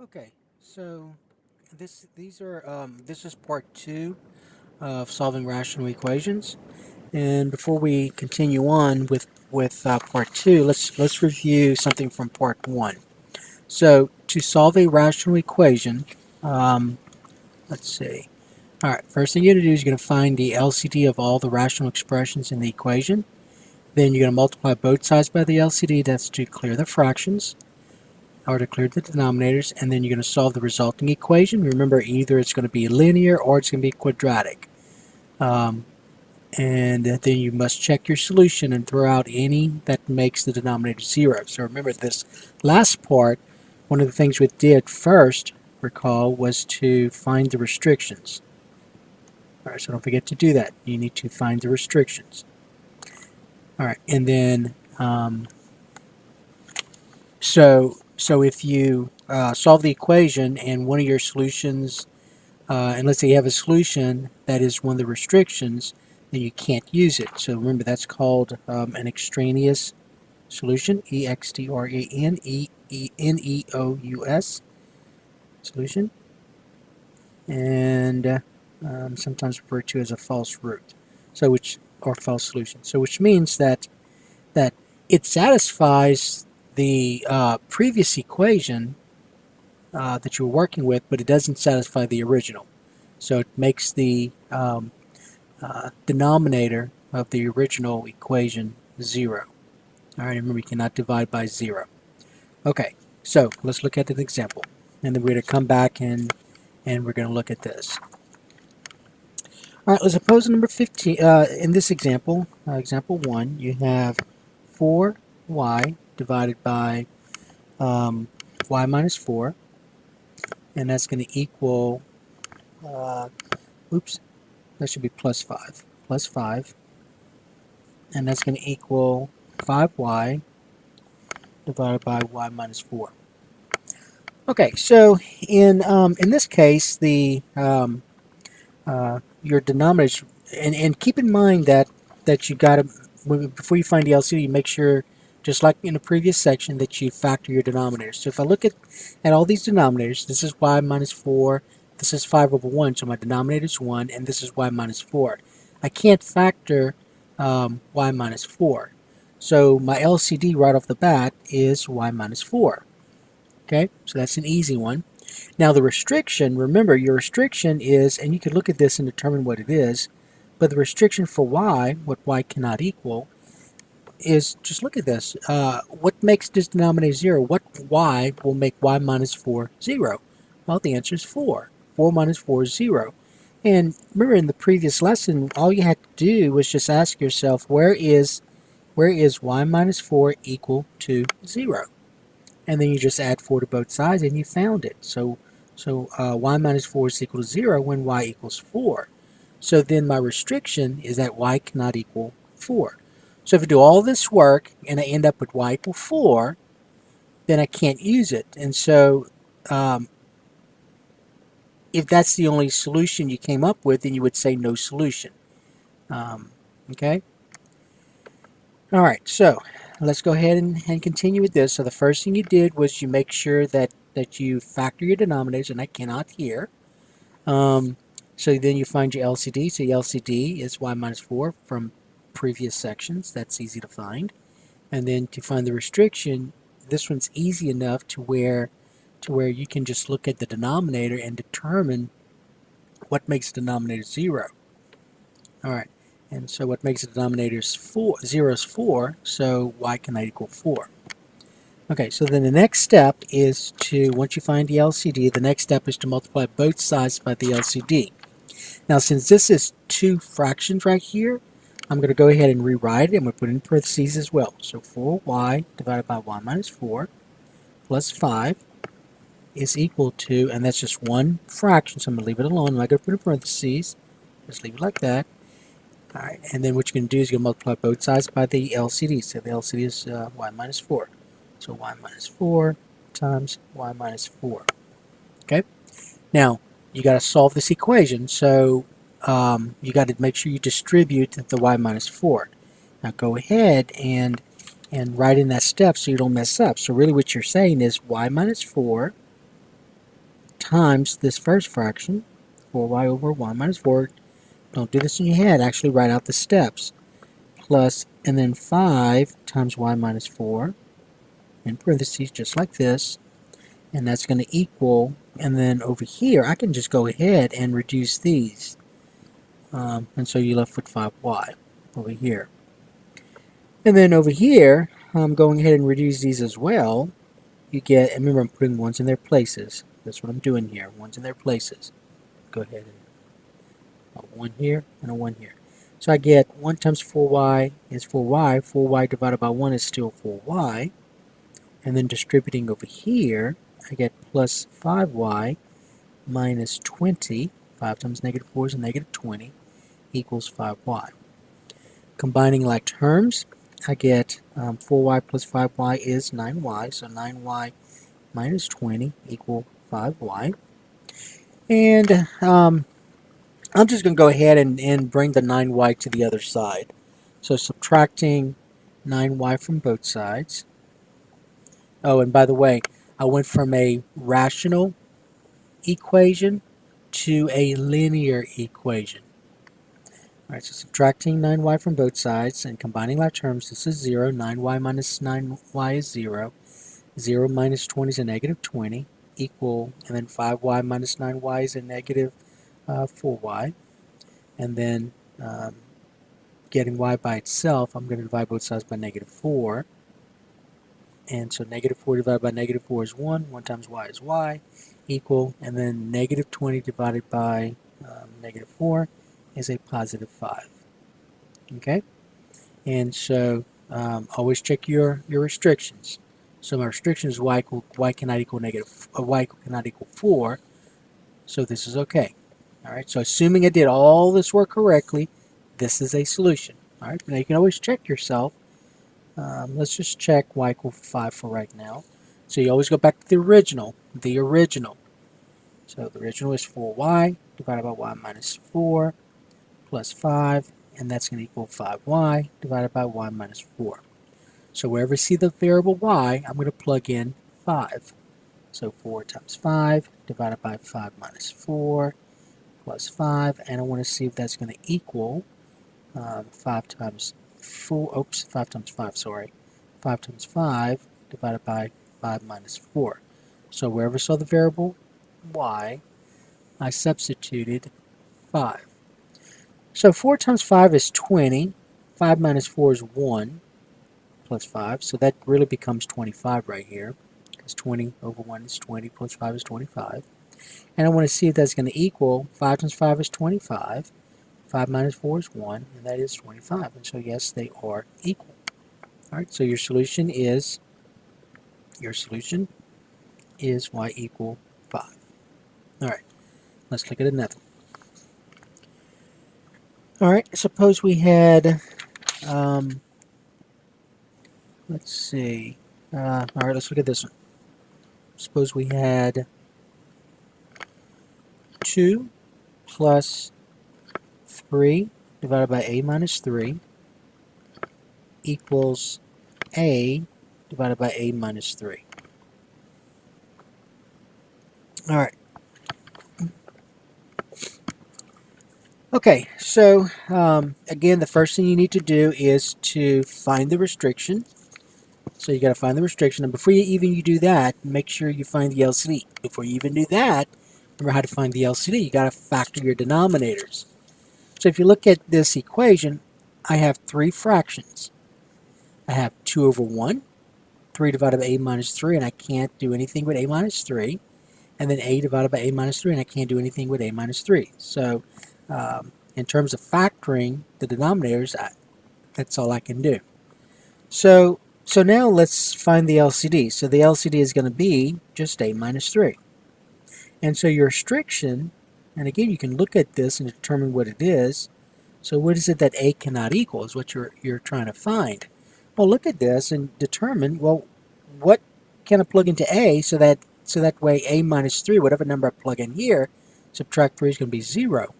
Okay, so this is part two of solving rational equations. And before we continue on with part two, let's review something from part one. So to solve a rational equation, um, let's see. All right, first thing you're going to do is you're going to find the LCD of all the rational expressions in the equation. Then you're going to multiply both sides by the LCD. That's to clear the fractions, or to clear the denominators, and then you're going to solve the resulting equation. Remember, either it's going to be linear or it's going to be quadratic. Um, and then you must check your solution and throw out any that makes the denominator 0. So remember, this last part, one of the things we did first, recall, was to find the restrictions. All right, so don't forget to do that. You need to find the restrictions. All right, and then so if you solve the equation and one of your solutions, and let's say you have a solution that is one of the restrictions, then you can't use it. So remember, that's called an extraneous solution, extraneous solution, and sometimes referred to as a false root. So or false solution. So which means that it satisfies the previous equation that you were working with, but it doesn't satisfy the original. So it makes the denominator of the original equation 0. All right, remember you cannot divide by 0. Okay, so let's look at an example. And then we're going to come back and we're going to look at this. All right, let's suppose number 15, in this example, example 1, you have 4y divided by y minus 4, and that's going to equal, oops, that should be plus 5, and that's going to equal 5y divided by y minus 4. Okay, so in this case, the your denominators, and keep in mind that you got to, before you find the LCD, you make sure, just like in the previous section, that you factor your denominators. So if I look at all these denominators, this is y minus 4, this is 5 over 1, so my denominator is 1, and this is y minus 4. I can't factor y minus 4. So my LCD right off the bat is y minus 4. Okay, so that's an easy one. Now the restriction, remember your restriction is, and you can look at this and determine what it is, but the restriction for y, what y cannot equal, is, just look at this. What makes this denominator 0? What y will make y minus 4 0? Well, the answer is 4. 4 minus 4 is 0. And remember, in the previous lesson, all you had to do was just ask yourself, where is y minus 4 equal to 0? And then you just add 4 to both sides, and you found it. So y minus 4 is equal to 0 when y equals 4. So then my restriction is that y cannot equal 4. So if I do all this work and I end up with y equal 4, then I can't use it. And so if that's the only solution you came up with, then you would say no solution. Okay? All right, so let's go ahead and continue with this. So the first thing you did was you make sure that you factor your denominators, and I cannot here. So then you find your LCD. So your LCD is y minus 4 from previous sections. That's easy to find. And then to find the restriction, this one's easy enough to where you can just look at the denominator and determine what makes the denominator 0. All right. And so what makes the denominator 0 is 4, so y cannot equal 4. Okay, so then the next step is to, once you find the LCD, the next step is to multiply both sides by the LCD. Now, since this is two fractions right here, I'm going to go ahead and rewrite it. I'm going to put it in parentheses as well. So 4y divided by y minus 4 plus 5 is equal to, and that's just one fraction, so I'm going to leave it alone. I'm not going to put it in parentheses. Just leave it like that. All right, and then what you're going to do is you're going to multiply both sides by the LCD. So the LCD is y minus 4. So y minus 4 times y minus 4. Okay? Now, you got to solve this equation, so you got to make sure you distribute the y minus 4. Now go ahead and write in that step so you don't mess up. So really what you're saying is y minus 4 times this first fraction, 4y over y minus 4. Don't do this in your head. Actually write out the steps. Plus, and then 5 times y minus 4, in parentheses, just like this. And that's going to equal, and then over here, I can just go ahead and reduce these. And so you're left with 5y over here. And then over here, I'm going ahead and reduce these as well. You get, and remember I'm putting ones in their places. That's what I'm doing here, ones in their places. Go ahead and a 1 here and a 1 here. So I get 1 times 4y is 4y. 4y divided by 1 is still 4y. And then distributing over here, I get plus 5y minus 20. 5 times negative 4 is a negative 20 equals 5y. Combining like terms, I get 4y plus 5y is 9y. So 9y minus 20 equal 5y. And I'm just going to go ahead and bring the 9y to the other side. So subtracting 9y from both sides. Oh, and by the way, I went from a rational equation to a linear equation. Alright, so subtracting 9y from both sides and combining like terms, this is 0. 9y minus 9y is 0. 0 minus 20 is a negative 20 equal, and then 5y minus 9y is a negative 4y. And then getting y by itself, I'm going to divide both sides by negative 4. And so negative 4 divided by negative 4 is 1. 1 times y is y equal. And then negative 20 divided by negative 4 is a positive 5. Okay? And so always check your restrictions. So my restriction is y cannot equal y cannot equal 4. So this is okay. Alright, so assuming I did all this work correctly, this is a solution. Alright, now you can always check yourself. Let's just check y equal 5 for right now. So you always go back to the original. So the original is 4y divided by y minus 4 plus 5, and that's going to equal 5y divided by y minus 4. So wherever you see the variable y, I'm going to plug in 5. So 4 times 5 divided by 5 minus 4 plus 5, and I want to see if that's going to equal 5 times 4, 5 times 5, sorry. 5 times 5 divided by 5 minus 4. So wherever I saw the variable y, I substituted 5. So 4 times 5 is 20. 5 minus 4 is 1 plus 5. So that really becomes 25 right here. Because 20 over 1 is 20 plus 5 is 25. And I want to see if that's going to equal 5 times 5 is 25. 5 minus 4 is 1, and that is 25. And so yes, they are equal. Alright, so your solution is y equal 5. Alright, let's look at another. Alright, suppose we had, let's see, alright, let's look at this one. Suppose we had 2 plus 3 divided by a minus 3 equals a divided by a minus 3. Alright. Okay, so again, the first thing you need to do is to find the restriction. So you got to find the restriction, and before you do that, make sure you find the LCD. Before you even do that, remember how to find the LCD. You got to factor your denominators. So if you look at this equation, I have 3 fractions. I have 2 over 1, 3 divided by a minus 3, and I can't do anything with a minus 3. And then a divided by a minus 3, and I can't do anything with a minus 3. So in terms of factoring the denominators, that's all I can do. So now let's find the LCD. So the LCD is going to be just a minus 3. And so your restriction, and again you can look at this and determine what it is. So what is it that a cannot equal is what you're trying to find. Well, look at this and determine, well, what can I plug into a so that way a minus 3, whatever number I plug in here, subtract 3 is going to be 0.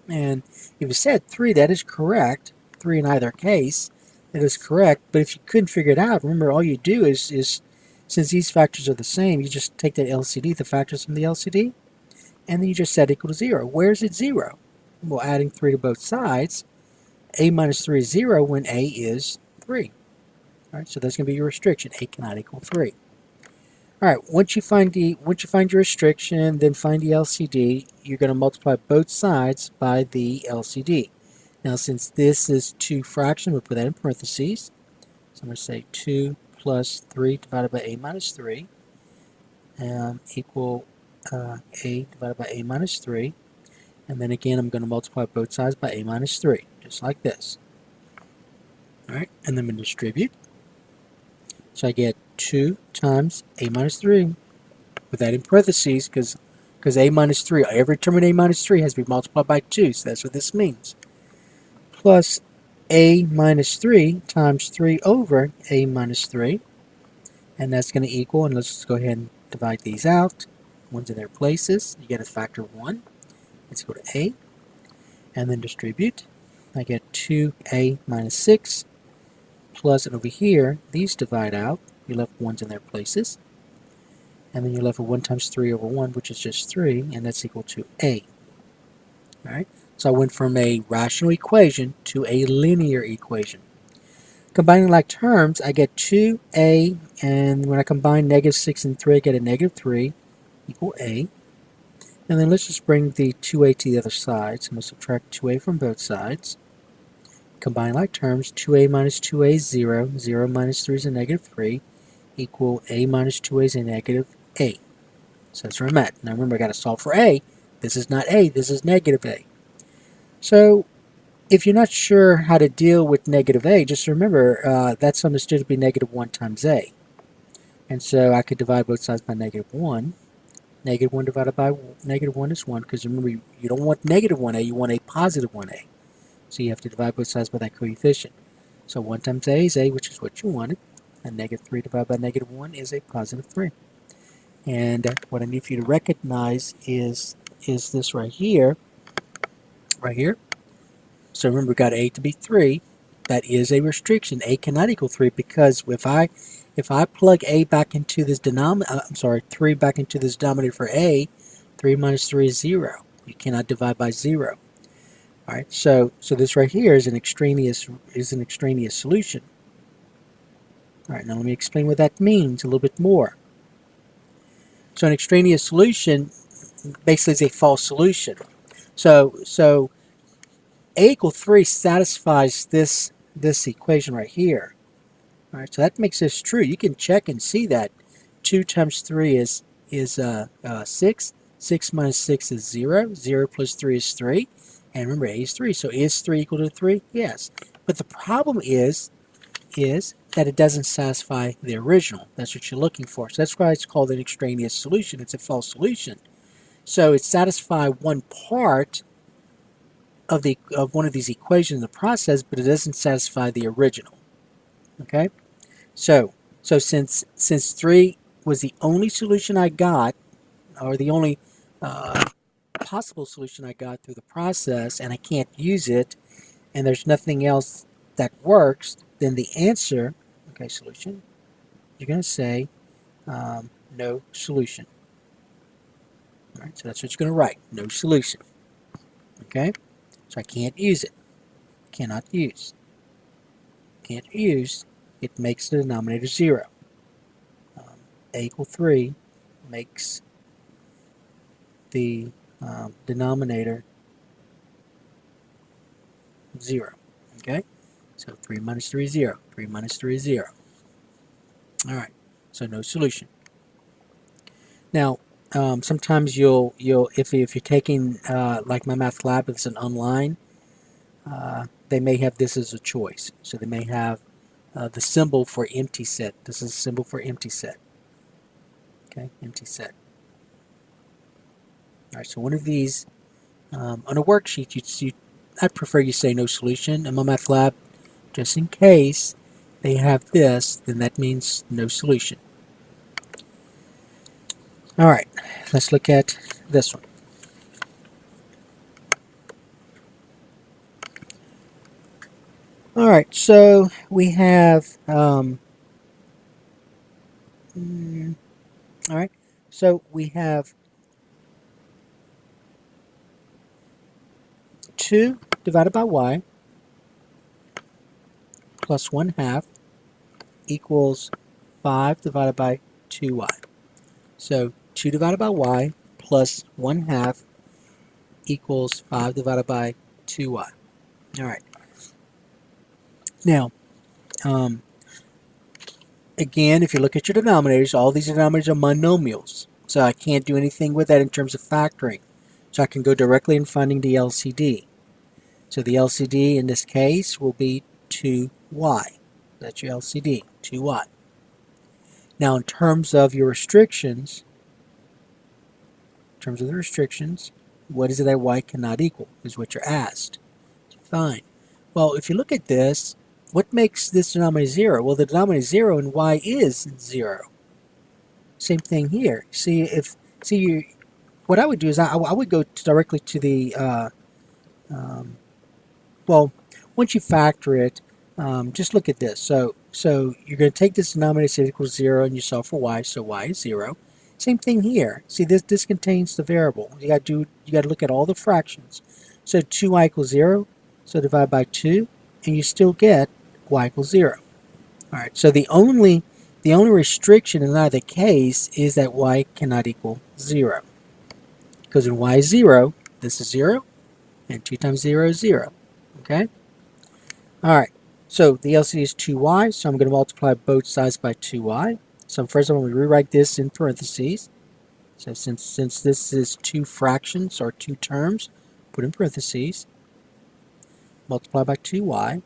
And if you said 3, that is correct. 3 in either case, that is correct. But if you couldn't figure it out, remember all you do is since these factors are the same, you just take that LCD, the factors from the LCD, and then you just set equal to 0. Where's it 0? Well, adding 3 to both sides, a minus 3 is 0 when a is 3. All right, so that's going to be your restriction. A cannot equal 3. All right, once you find your restriction, then find the LCD, you're going to multiply both sides by the LCD. Now, since this is 2 fractions, we'll put that in parentheses. So I'm going to say 2 plus 3 divided by a minus 3 equal a divided by a minus 3. And then again, I'm going to multiply both sides by a minus 3, just like this. All right, and then I'm going to distribute. So I get 2 times a minus 3, with that in parentheses, because a minus 3, every term in a minus 3 has to be multiplied by 2, so that's what this means. Plus a minus 3 times 3 over a minus 3, and that's going to equal, and let's just go ahead and divide these out. One's in their places. You get a factor of 1. Let's go to a, and then distribute. I get 2a minus 6, plus, and over here, these divide out. You left ones in their places. And then you're left with 1 times 3 over 1, which is just 3, and that's equal to a. Alright, so I went from a rational equation to a linear equation. Combining like terms, I get 2a, and when I combine negative 6 and 3, I get a negative 3 equal a. And then let's just bring the 2a to the other side. So I'm going to subtract 2a from both sides. Combine like terms, 2a minus 2a is 0. 0 minus 3 is a negative 3. Equal a minus 2a is a negative a. So that's where I'm at. Now remember, I got to solve for a. This is not a, this is negative a. So if you're not sure how to deal with negative a, just remember that's understood to be negative 1 times a. And so I could divide both sides by negative 1. Negative 1 divided by negative 1 is 1, because remember, you don't want negative 1a, you want a positive 1a. So you have to divide both sides by that coefficient. So 1 times a is a, which is what you wanted. And negative 3 divided by negative 1 is a positive 3. And what I need for you to recognize is this right here. So remember, we got a to be 3. That is a restriction. A cannot equal 3, because if I plug a back into this denominator, 3 back into this denominator for a, 3 minus 3 is 0. You cannot divide by 0. All right. So this right here is an extraneous solution. All right. Now let me explain what that means a little bit more. So an extraneous solution basically is a false solution. So a equal 3 satisfies this equation right here. All right, so that makes this true. You can check and see that 2 times 3 is 6. 6 minus 6 is 0. 0 plus 3 is 3. And remember, a is 3. So is 3 equal to 3? Yes. But the problem is that it doesn't satisfy the original. That's what you're looking for. So that's why it's called an extraneous solution. It's a false solution. So it satisfies one part of one of these equations in the process, but it doesn't satisfy the original. Okay? So since 3 was the only solution I got, or the only possible solution I got through the process, and I can't use it, and there's nothing else that works, then the answer, okay, solution, you're going to say no solution. All right, so that's what you're going to write, no solution. Okay, so I can't use it. Cannot use. Can't use. It makes the denominator 0. A equal 3 makes the denominator 0. Okay, so 3 minus 3 is 0. 3 minus 3 is 0. All right, so no solution. Now, sometimes if you're taking like my math lab, if it's an online, they may have this as a choice. So they may have the symbol for empty set. This is a symbol for empty set. Okay, empty set. All right, so one of these on a worksheet, I'd prefer you say no solution. In my math lab, just in case they have this, then that means no solution. All right, let's look at this one. All right, so we have, all right, so we have 2 divided by y plus 1/2 equals 5 divided by 2y. So 2 divided by y plus 1/2 equals 5 divided by 2y. All right. Now, again, if you look at your denominators, all these denominators are monomials. So I can't do anything with that in terms of factoring. So I can go directly in finding the LCD. So the LCD in this case will be 2y. That's your LCD, 2y. Now in terms of your restrictions, what is it that y cannot equal is what you're asked. Fine. Well, if you look at this, what makes this denominator 0? Well, the denominator is 0 and y is 0. Same thing here. What I would do is I would go directly to the, well, once you factor it, just look at this. So you're going to take this denominator, say it equals 0, and you solve for y, so y is 0. Same thing here. See, this contains the variable. You got to look at all the fractions. So 2y equals 0, so divide by 2, and you still get y equals 0. All right. So the only restriction in either case is that y cannot equal 0. Because when y is 0, this is 0, and 2 times 0 is 0. Okay? All right. So the LCD is 2y, so I'm going to multiply both sides by 2y. So first I'm going to rewrite this in parentheses. So since this is two fractions or two terms, put in parentheses, multiply by 2y,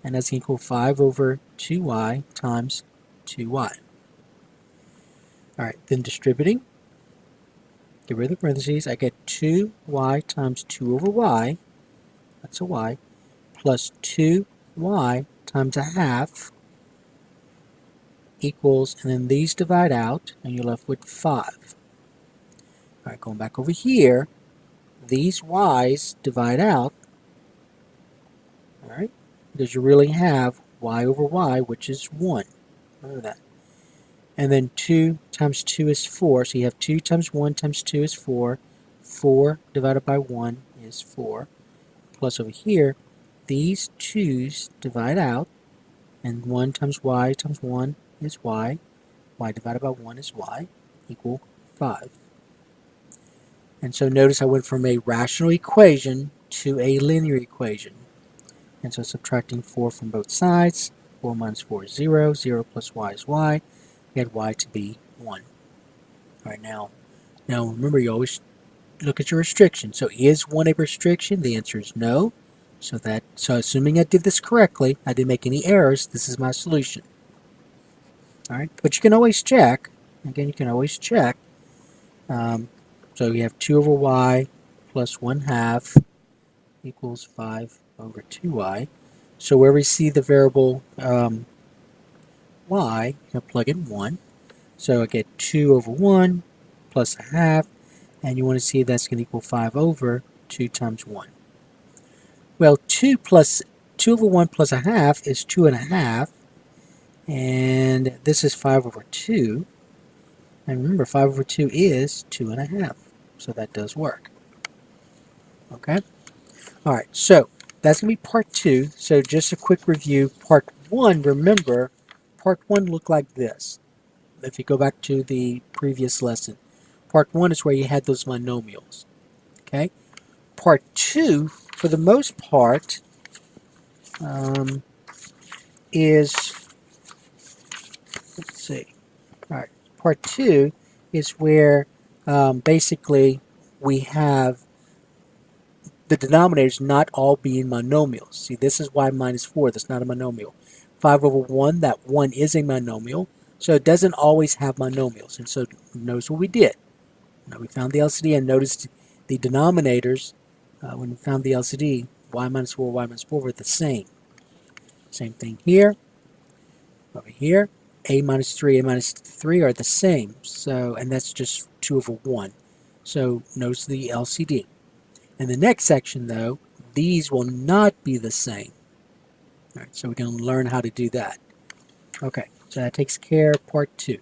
and that's equal 5 over 2y times 2y. All right, then distributing, get rid of the parentheses, I get 2y times 2 over y, that's a y, plus 2y times a half equals, and then these divide out, and you're left with 5. All right, going back over here, these y's divide out, all right, because you really have y over y, which is 1. Remember that. And then 2 times 2 is 4, so you have 2 times 1 times 2 is 4. 4 divided by 1 is 4. Plus over here, these 2's divide out, and 1 times 1 is y. Y divided by 1 is y, equal 5. And so notice I went from a rational equation to a linear equation. And so subtracting 4 from both sides, 4 minus 4 is 0, 0 plus y is y. Get y to be 1. All right, now remember, you always look at your restriction. So is 1 a restriction? The answer is no. So assuming I did this correctly, I didn't make any errors, this is my solution. All right, but you can always check. Again, you can always check. So you have 2 over y plus 1/2 equals 5 over 2y. So where we see the variable y, you plug in 1. So I get 2 over 1 plus 1/2, and you want to see if that's going to equal 5 over 2 times 1. Well, 2 over 1 plus 1/2 is 2.5, and this is 5 over 2. And remember, 5 over 2 is 2.5, so that does work. Okay? All right, so that's going to be part 2. So just a quick review. Part 1, remember, part 1 looked like this. If you go back to the previous lesson, part 1 is where you had those monomials. Okay? Part 2, for the most part, is, let's see. All right, part 2 is where basically we have the denominators not all being monomials. See, this is y minus 4. That's not a monomial. 5 over 1, that 1 is a monomial. So it doesn't always have monomials. And so notice what we did. Now we found the LCD and noticed the denominators, when we found the LCD, y minus 4, y minus 4 were the same. Same thing here. Over here, a minus 3 are the same. So, and that's just 2 over 1. So notice the LCD. In the next section, though, these will not be the same. All right, so we can learn how to do that. Okay, so that takes care of part 2.